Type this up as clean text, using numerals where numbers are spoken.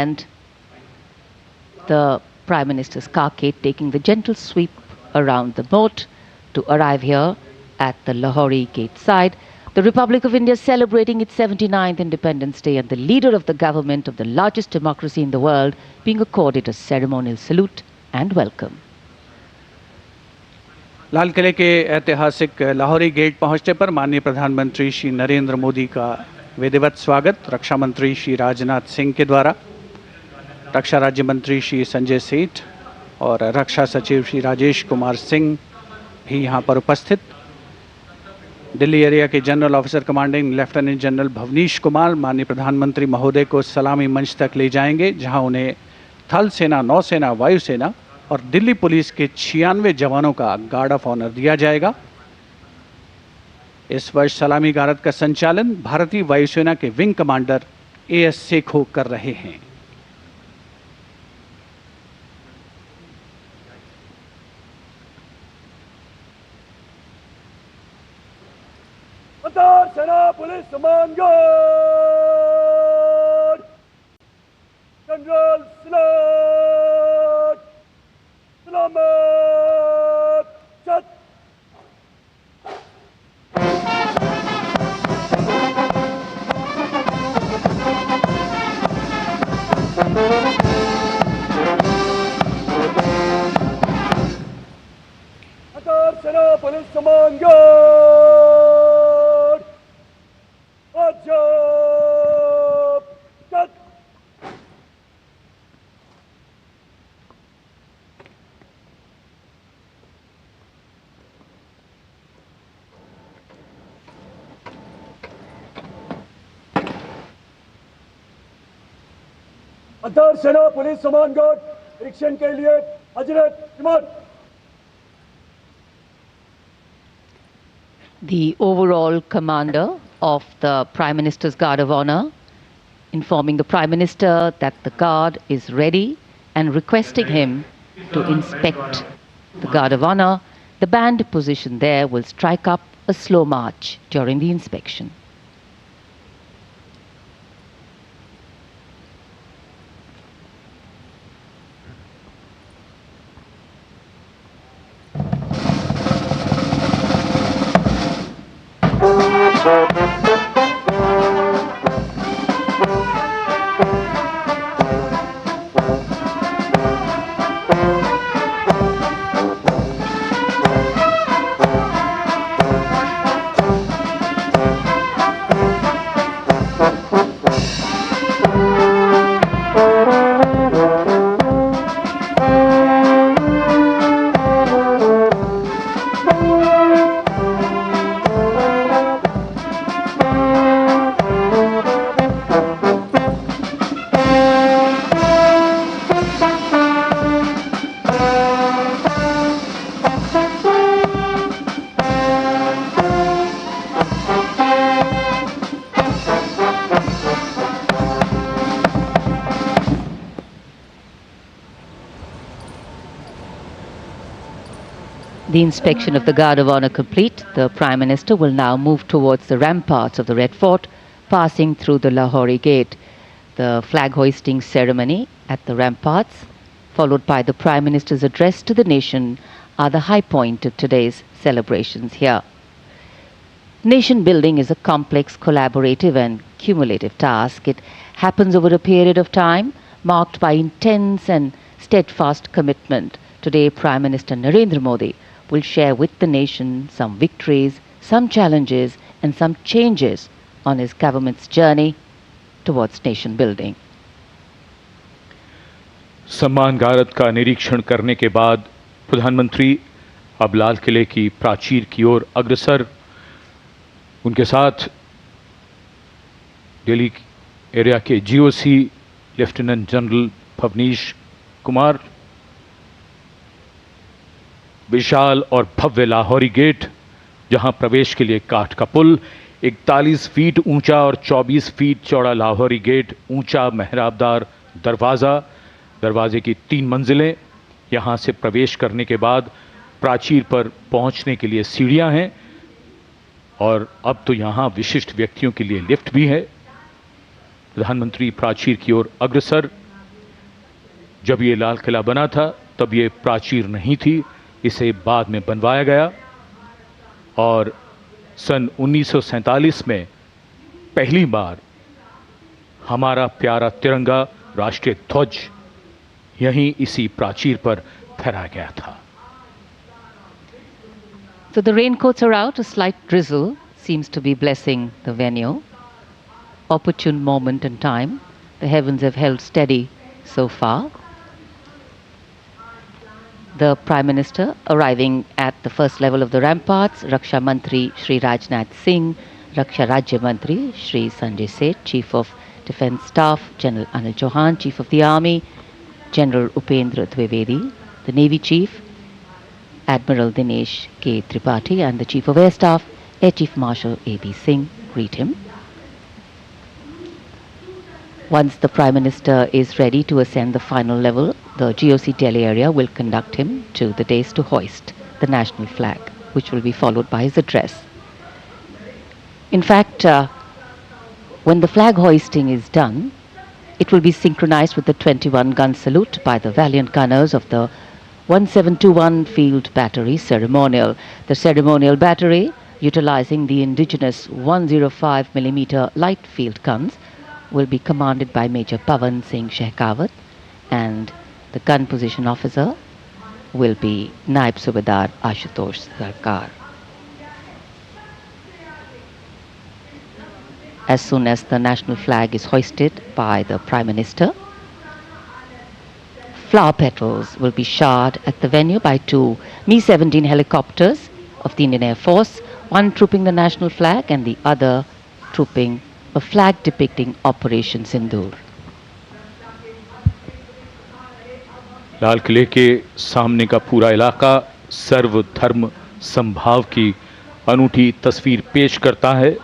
and the Prime Minister's carcade taking the gentle sweep around the moat to arrive here at the Lahori Gate side. The Republic of India celebrating its 79th Independence Day and the leader of the government of the largest democracy in the world being accorded a ceremonial salute and welcome. लाल किले के ऐतिहासिक Lahori gate पहुंचने पर माननीय प्रधानमंत्री श्री नरेंद्र मोदी का विधिवत स्वागत रक्षा मंत्री श्री राजनाथ सिंह के द्वारा, रक्षा राज्य मंत्री श्री संजय सेठ और रक्षा सचिव श्री राजेश कुमार सिंह भी यहां पर उपस्थित। दिल्ली एरिया के general officer commanding lieutenant general Bhavnish Kumar माननीय प्रधानमंत्री महोदय को सलामी मंच तक ले जाएंगे, जहां उन्हें थल सेना, नौसेना, वायुसेना और दिल्ली पुलिस के 96 जवानों का गार्ड ऑफ ऑनर दिया जाएगा। इस वर्ष सलामी गारद का संचालन भारतीय वायुसेना के विंग कमांडर एएस सेखो कर रहे हैं। सेना पुलिस सम्मान गार्ड जनरल सलामत चट। सेना पुलिस सम्मान गार्ड अजब चट। अंतर सेना पुलिस सम्मान गार्ड निरीक्षण के लिए हजरत इमाम। The overall commander of the Prime Minister's Guard of Honor informing the Prime Minister that the guard is ready and requesting him to inspect the Guard of Honor. The band positioned there will strike up a slow march during the inspection. The inspection of the Guard of Honor complete, the Prime Minister will now move towards the ramparts of the Red Fort, passing through the Lahori Gate. The flag hoisting ceremony at the ramparts, followed by the Prime Minister's address to the nation, are the high point of today's celebrations here. Nation building is a complex, collaborative and cumulative task. It happens over a period of time marked by intense and steadfast commitment. Today, Prime Minister Narendra Modi will share with the nation some victories, some challenges and some changes on his government's journey towards nation building. सम्मान गारद का निरीक्षण करने के बाद प्रधानमंत्री अब लाल किले की प्राचीर की ओर अग्रसर। उनके साथ दिल्ली एरिया के GOC lieutenant general Bhavnish Kumar. विशाल और भव्य लाहौरी गेट, जहां प्रवेश के लिए काठ का पुल, 41 फीट ऊंचा और 24 फीट चौड़ा लाहौरी गेट, ऊंचा मेहराबदार दरवाज़ा, दरवाजे की 3 मंजिलें। यहां से प्रवेश करने के बाद प्राचीर पर पहुंचने के लिए सीढ़ियां हैं और अब तो यहां विशिष्ट व्यक्तियों के लिए लिफ्ट भी है। प्रधानमंत्री प्राचीर की ओर अग्रसर। जब ये लाल किला बना था तब ये प्राचीर नहीं थी, इसे बाद में बनवाया गया और सन 1947 में पहली बार हमारा प्यारा तिरंगा राष्ट्रीय ध्वज यहीं इसी प्राचीर पर फहराया गया था। So the raincoats are out, a slight drizzle seems to be blessing the venue. Opportune moment in time. The heavens have held steady so far. The Prime Minister arriving at the first level of the ramparts, Raksha Mantri Shri Rajnath Singh, Raksha Rajya Mantri Shri Sanjay Seth, Chief of Defence Staff General Anil Chauhan, Chief of the Army General Upendra Dwivedi, the Navy Chief Admiral Dinesh K. Tripathi and the Chief of Air Staff Air Chief Marshal A.B. Singh greet him. Once the Prime Minister is ready to ascend the final level, the GOC Delhi area will conduct him to the dais to hoist the national flag, which will be followed by his address. In fact, when the flag hoisting is done, it will be synchronized with the 21-gun salute by the valiant gunners of the 1721 Field Battery Ceremonial. The ceremonial battery, utilizing the indigenous 105mm light field guns, will be commanded by Major Pavan Singh Shehkawat, and the gun position officer will be Naib Subedar Ashutosh Sarkar. As soon as the national flag is hoisted by the Prime Minister, flower petals will be showered at the venue by two Mi-17 helicopters of the Indian Air Force, one trooping the national flag and the other trooping a flag depicting Operation Sindoor. लाल किले के सामने का पूरा इलाका सर्वधर्म संभाव की अनूठी तस्वीर पेश करता है।